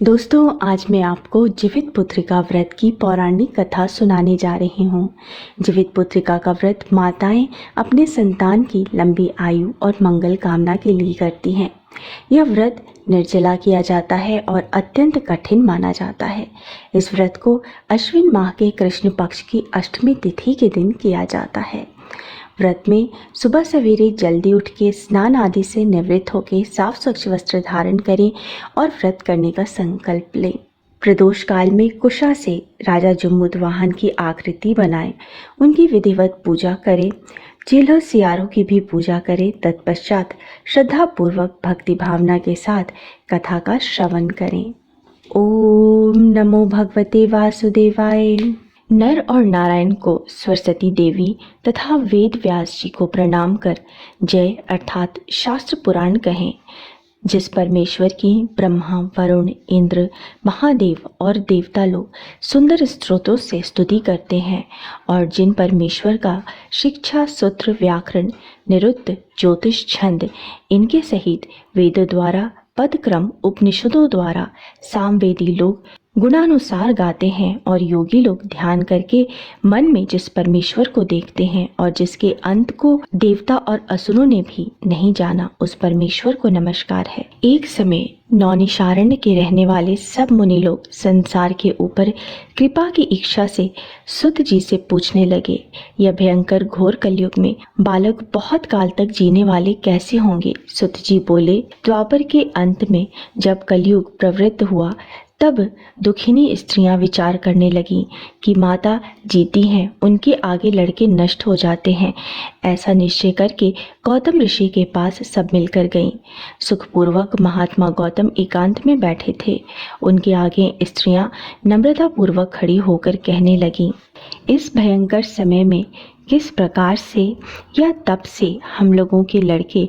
दोस्तों, आज मैं आपको जीवित पुत्रिका व्रत की पौराणिक कथा सुनाने जा रही हूँ। जीवित पुत्रिका का व्रत माताएं अपने संतान की लंबी आयु और मंगल कामना के लिए करती हैं। यह व्रत निर्जला किया जाता है और अत्यंत कठिन माना जाता है। इस व्रत को अश्विन माह के कृष्ण पक्ष की अष्टमी तिथि के दिन किया जाता है। व्रत में सुबह सवेरे जल्दी उठ के स्नान आदि से निवृत्त होकर साफ स्वच्छ वस्त्र धारण करें और व्रत करने का संकल्प लें। प्रदोष काल में कुशा से राजा जम्बूद्वाहन की आकृति बनाएं, उनकी विधिवत पूजा करें। चिल्ह सियारों की भी पूजा करें। तत्पश्चात श्रद्धा पूर्वक भक्ति भावना के साथ कथा का श्रवण करें। ओम नमो भगवते वासुदेवाय। नर और नारायण को सरस्वती देवी तथा वेद व्यास जी को प्रणाम कर जय अर्थात शास्त्र पुराण कहें। जिस परमेश्वर की ब्रह्मा, वरुण, इंद्र, महादेव और देवता लोग सुंदर स्तोत्रों से स्तुति करते हैं और जिन परमेश्वर का शिक्षा, सूत्र, व्याकरण, निरुक्त, ज्योतिष, छंद इनके सहित वेदों द्वारा, पदक्रम, उपनिषदों द्वारा सामवेदी लोग गुणानुसार गाते हैं और योगी लोग ध्यान करके मन में जिस परमेश्वर को देखते हैं और जिसके अंत को देवता और असुरों ने भी नहीं जाना, उस परमेश्वर को नमस्कार है। एक समय नौनिशारण्य के रहने वाले सब मुनि लोग संसार के ऊपर कृपा की इच्छा से सुत जी से पूछने लगे, यह भयंकर घोर कलयुग में बालक बहुत काल तक जीने वाले कैसे होंगे? सुत जी बोले, द्वापर के अंत में जब कलयुग प्रवृत्त हुआ तब दुखिनी स्त्रियां विचार करने लगी कि माता जीती हैं, उनके आगे लड़के नष्ट हो जाते हैं। ऐसा निश्चय करके गौतम ऋषि के पास सब मिलकर गईं। सुखपूर्वक महात्मा गौतम एकांत में बैठे थे। उनके आगे स्त्रियां नम्रतापूर्वक खड़ी होकर कहने लगीं, इस भयंकर समय में किस प्रकार से या तप से हम लोगों के लड़के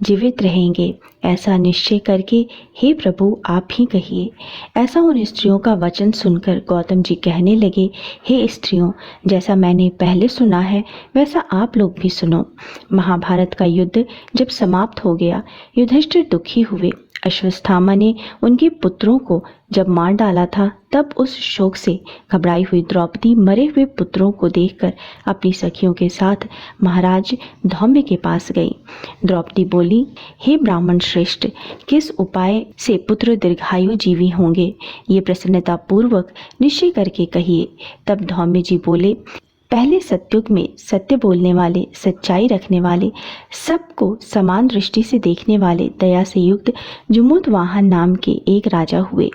जीवित रहेंगे, ऐसा निश्चय करके हे प्रभु आप ही कहिए। ऐसा उन स्त्रियों का वचन सुनकर गौतम जी कहने लगे, हे स्त्रियों, जैसा मैंने पहले सुना है वैसा आप लोग भी सुनो। महाभारत का युद्ध जब समाप्त हो गया, युधिष्ठिर दुखी हुए। अश्वत्थामा ने उनके पुत्रों को जब मार डाला था, तब उस शोक से घबराई हुई द्रौपदी मरे हुए पुत्रों को देखकर अपनी सखियों के साथ महाराज धौम्य के पास गई। द्रौपदी बोली, हे ब्राह्मण श्रेष्ठ, किस उपाय से पुत्र दीर्घायु जीवी होंगे, ये प्रसन्नता पूर्वक निश्चय करके कहिए। तब धौम्य जी बोले, पहले सतयुग में सत्य बोलने वाले, सच्चाई रखने वाले, सबको समान दृष्टि से देखने वाले, दया से युक्त जम्बूद्वाहन नाम के एक राजा हुए।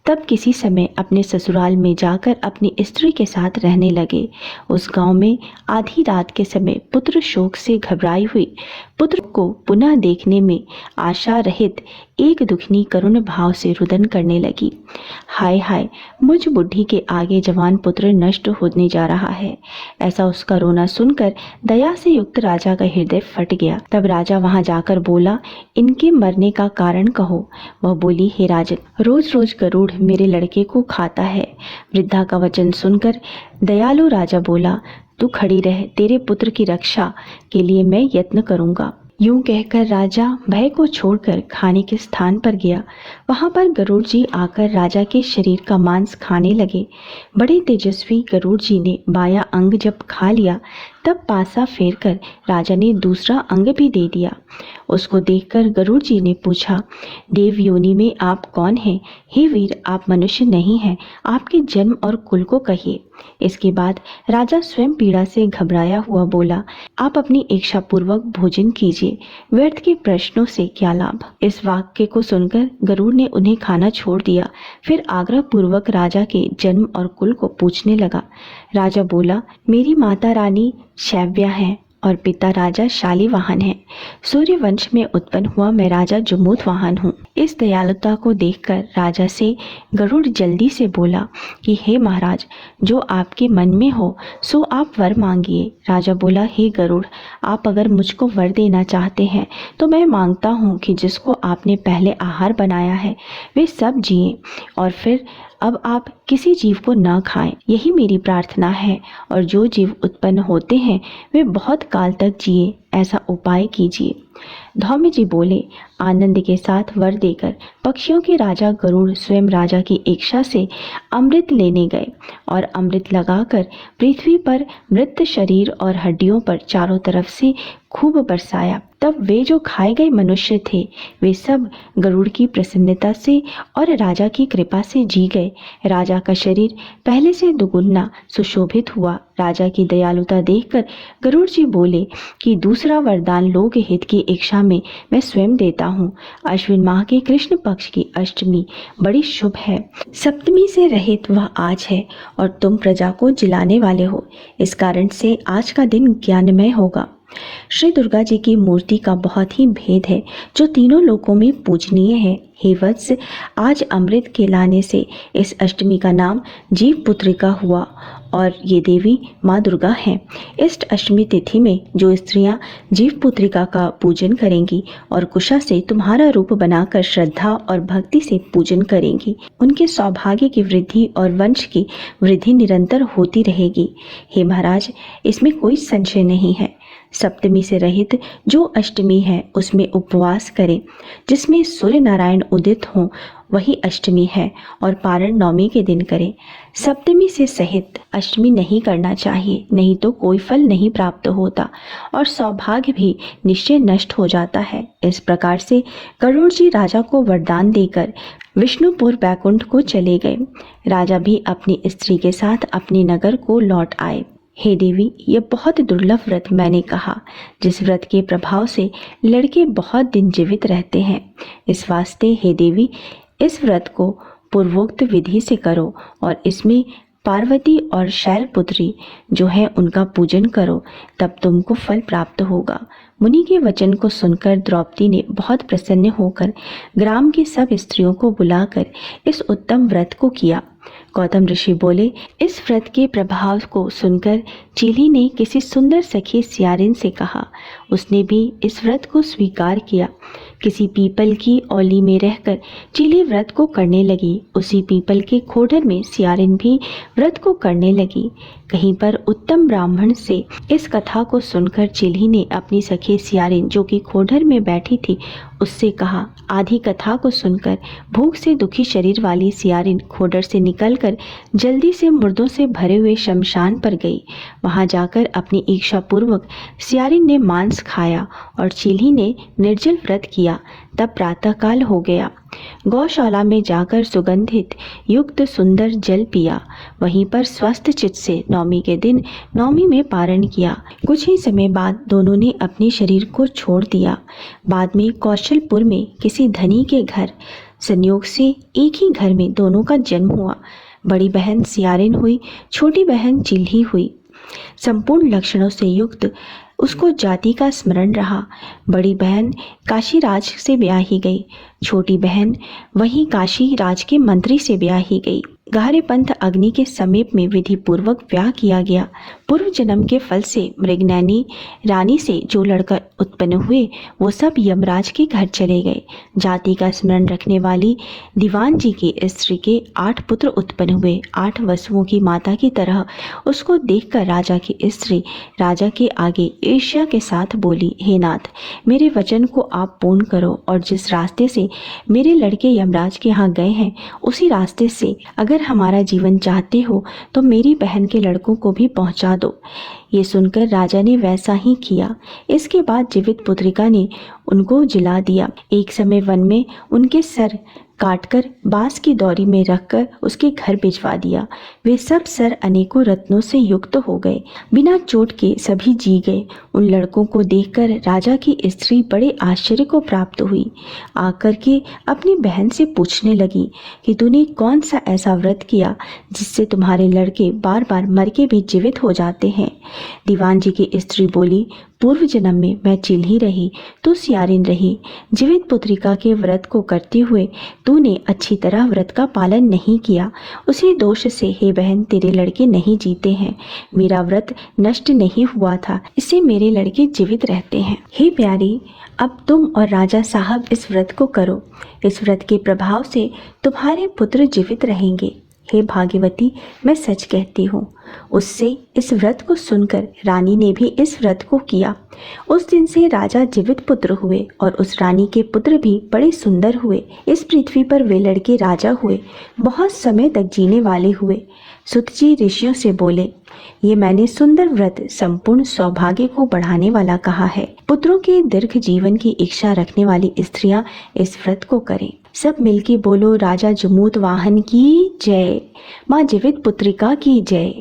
तब किसी समय अपने ससुराल में जाकर अपनी स्त्री के साथ रहने लगे। उस गांव में आधी रात के समय पुत्र शोक से घबराई हुई पुत्र को पुनः देखने में आशा रहित एक दुखनी करुण भाव से रुदन करने लगी। हाय हाय, मुझ बुढ़ी के आगे जवान पुत्र नष्ट होने जा रहा है। ऐसा उसका रोना सुनकर दया से युक्त राजा का हृदय फट गया। तब राजा वहां जाकर बोला, इनके मरने का कारण कहो। वह बोली, हे राजन, रोज रोज गरुड़ मेरे लड़के को खाता है। वृद्धा का वचन सुनकर दयालु राजा बोला, तू खड़ी रह, तेरे पुत्र की रक्षा के लिए मैं यत्न करूंगा। यूं कहकर राजा भय को छोड़कर खाने के स्थान पर गया। वहां पर गरुड़ जी आकर राजा के शरीर का मांस खाने लगे। बड़े तेजस्वी गरुड़ जी ने बायां अंग जब खा लिया, तब पासा फेरकर राजा ने दूसरा अंग भी दे दिया। उसको देखकर गरुड़ जी ने पूछा, देव योनि में आप कौन हैं? हे वीर, आप मनुष्य नहीं हैं, आपके जन्म और कुल को कहिए। इसके बाद राजा स्वयं पीड़ा से घबराया हुआ बोला, आप अपनी इच्छा पूर्वक भोजन कीजिए, व्यर्थ के प्रश्नों से क्या लाभ। इस वाक्य को सुनकर गरुड़ ने उन्हें खाना छोड़ दिया। फिर आग्रह पूर्वक राजा के जन्म और कुल को पूछने लगा। राजा बोला, मेरी माता रानी शैव्या है और पिता राजा शालिवाहन है। सूर्य वंश में उत्पन्न हुआ मैं राजा जम्बूद्वाहन हूँ। इस दयालुता को देखकर राजा से गरुड़ जल्दी से बोला कि हे महाराज, जो आपके मन में हो सो आप वर मांगिए। राजा बोला, हे गरुड़, आप अगर मुझको वर देना चाहते हैं तो मैं मांगता हूँ कि जिसको आपने पहले आहार बनाया है वे सब जिए और फिर अब आप किसी जीव को न खाएं, यही मेरी प्रार्थना है। और जो जीव उत्पन्न होते हैं वे बहुत काल तक जिए, ऐसा उपाय कीजिए। धौम्य जी बोले, आनंद के साथ वर देकर पक्षियों के राजा गरुड़ स्वयं राजा की इच्छा से अमृत लेने गए और अमृत लगाकर पृथ्वी पर मृत शरीर और हड्डियों पर चारों तरफ से खूब बरसाया। तब वे जो खाए गए मनुष्य थे वे सब गरुड़ की प्रसन्नता से और राजा की कृपा से जी गए। राजा का शरीर पहले से दुगुना सुशोभित हुआ। राजा की दयालुता देखकर गरुड़ जी बोले कि दूसरा वरदान लोक हित की इच्छा में मैं स्वयं देता हूँ। अश्विन माह के कृष्ण पक्ष की अष्टमी बड़ी शुभ है। सप्तमी से रहित वह आज है और तुम प्रजा को जिलाने वाले हो। इस कारण से आज का दिन ज्ञानमय होगा। श्री दुर्गा जी की मूर्ति का बहुत ही भेद है जो तीनों लोकों में पूजनीय है। हे वत्स, आज अमृत के लाने से इस अष्टमी का नाम जीव पुत्रिका हुआ और ये देवी माँ दुर्गा हैं। इस अष्टमी तिथि में जो स्त्रियां जीव पुत्रिका का पूजन करेंगी और कुशा से तुम्हारा रूप बनाकर श्रद्धा और भक्ति से पूजन करेंगी, उनके सौभाग्य की वृद्धि और वंश की वृद्धि निरंतर होती रहेगी। हे महाराज, इसमें कोई संशय नहीं है। सप्तमी से रहित जो अष्टमी है उसमें उपवास करें। जिसमें सूर्य नारायण उदित हों वही अष्टमी है और पारण नवमी के दिन करें। सप्तमी से सहित अष्टमी नहीं करना चाहिए, नहीं तो कोई फल नहीं प्राप्त होता और सौभाग्य भी निश्चय नष्ट हो जाता है। इस प्रकार से गरुड़ जी राजा को वरदान देकर विष्णुपुर बैकुंठ को चले गए। राजा भी अपनी स्त्री के साथ अपने नगर को लौट आए। हे देवी, यह बहुत दुर्लभ व्रत मैंने कहा, जिस व्रत के प्रभाव से लड़के बहुत दिन जीवित रहते हैं। इस वास्ते हे देवी, इस व्रत को पूर्वोक्त विधि से करो और इसमें पार्वती और शैलपुत्री जो है उनका पूजन करो, तब तुमको फल प्राप्त होगा। मुनि के वचन को सुनकर द्रौपदी ने बहुत प्रसन्न होकर ग्राम की सब स्त्रियों को बुलाकर इस उत्तम व्रत को किया। गौतम ऋषि बोले, इस व्रत के प्रभाव को सुनकर चीली ने किसी सुंदर सखी सियारिन से कहा। उसने भी इस व्रत को स्वीकार किया। किसी पीपल की औली में रहकर चीली व्रत को करने लगी। उसी पीपल के खोडर में सियारिन भी व्रत को करने लगी। कहीं पर उत्तम ब्राह्मण से इस कथा को सुनकर चीली ने अपनी सखी सियारिन जो कि खोडर में बैठी थी उससे कहा। आधी कथा को सुनकर भूख से दुखी शरीर वाली सियारिन खोडर से निकलकर जल्दी से मुर्दों से भरे हुए शमशान पर गई। वहां जाकर अपनी इच्छा पूर्वक सियारिन ने मांस खाया और चीली ने निर्जल व्रत किया। तब प्रातःकाल हो गया। गौशाला में जाकर सुगंधित युक्त सुंदर जल पिया। वहीं पर स्वस्थ चित्त से नवमी के दिन नवमी में पारण किया। कुछ ही समय बाद दोनों ने अपने शरीर को छोड़ दिया। बाद में कौशलपुर में किसी धनी के घर संयोग से एक ही घर में दोनों का जन्म हुआ। बड़ी बहन सियारिन हुई, छोटी बहन चिल्ही हुई। संपूर्ण लक्षणों से युक्त उसको जाति का स्मरण रहा। बड़ी बहन काशी राज से ब्याही गई, छोटी बहन वहीं काशी राज के मंत्री से ब्याही गई। गहरे पंथ अग्नि के समीप में विधि पूर्वक ब्याह किया गया। पूर्व जन्म के फल से मृगनैनी रानी से जो लड़का उत्पन्न हुए वो सब यमराज के घर चले गए। जाति का स्मरण रखने वाली दीवान जी की स्त्री के 8 पुत्र उत्पन्न हुए। 8 वसुओं की माता की तरह उसको देखकर राजा की स्त्री राजा के आगे ईर्ष्या के साथ बोली, हे नाथ, मेरे वचन को आप पूर्ण करो और जिस रास्ते से मेरे लड़के यमराज के यहाँ गए हैं उसी रास्ते से अगर हमारा जीवन चाहते हो तो मेरी बहन के लड़कों को भी पहुंचा दो। ये सुनकर राजा ने वैसा ही किया। इसके बाद जीवित पुत्रिका ने उनको जिला दिया। एक समय वन में उनके सर काटकर बांस की दौरी में रखकर उसके घर भिजवा दिया। वे सब सर अनेकों रत्नों से युक्त हो गए। बिना चोट के सभी जी गए। उन लड़कों को देखकर राजा की स्त्री बड़े आश्चर्य को प्राप्त हुई। आकर के अपनी बहन से पूछने लगी कि तूने कौन सा ऐसा व्रत किया जिससे तुम्हारे लड़के बार बार मर के भी जीवित हो जाते हैं। दीवान जी की स्त्री बोली, पूर्व जन्म में मैं चिल्ही रही तो सियारिन रही। जीवित पुत्रिका के व्रत को करते हुए तूने अच्छी तरह व्रत का पालन नहीं किया। उसी दोष से हे बहन तेरे लड़के नहीं जीते हैं। मेरा व्रत नष्ट नहीं हुआ था, इससे मेरे लड़के जीवित रहते हैं। हे प्यारी, अब तुम और राजा साहब इस व्रत को करो। इस व्रत के प्रभाव से तुम्हारे पुत्र जीवित रहेंगे। हे भाग्यवती, मैं सच कहती हूँ। उससे इस व्रत को सुनकर रानी ने भी इस व्रत को किया। उस दिन से राजा जीवित पुत्र हुए और उस रानी के पुत्र भी बड़े सुंदर हुए। इस पृथ्वी पर वे लड़के राजा हुए, बहुत समय तक जीने वाले हुए। सुत जी ऋषियों से बोले, ये मैंने सुंदर व्रत संपूर्ण सौभाग्य को बढ़ाने वाला कहा है। पुत्रों के दीर्घ जीवन की इच्छा रखने वाली स्त्रियां इस व्रत को करें। सब मिलके बोलो, राजा जमूत वाहन की जय, माँ जीवित पुत्रिका की जय।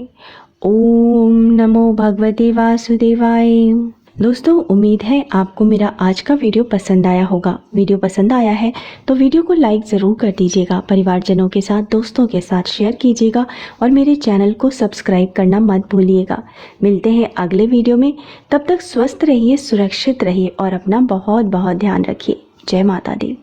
ओम नमो भगवते वासुदेवाय। दोस्तों, उम्मीद है आपको मेरा आज का वीडियो पसंद आया होगा। वीडियो पसंद आया है तो वीडियो को लाइक ज़रूर कर दीजिएगा, परिवारजनों के साथ, दोस्तों के साथ शेयर कीजिएगा और मेरे चैनल को सब्सक्राइब करना मत भूलिएगा। मिलते हैं अगले वीडियो में, तब तक स्वस्थ रहिए, सुरक्षित रहिए और अपना बहुत बहुत ध्यान रखिए। जय माता दी।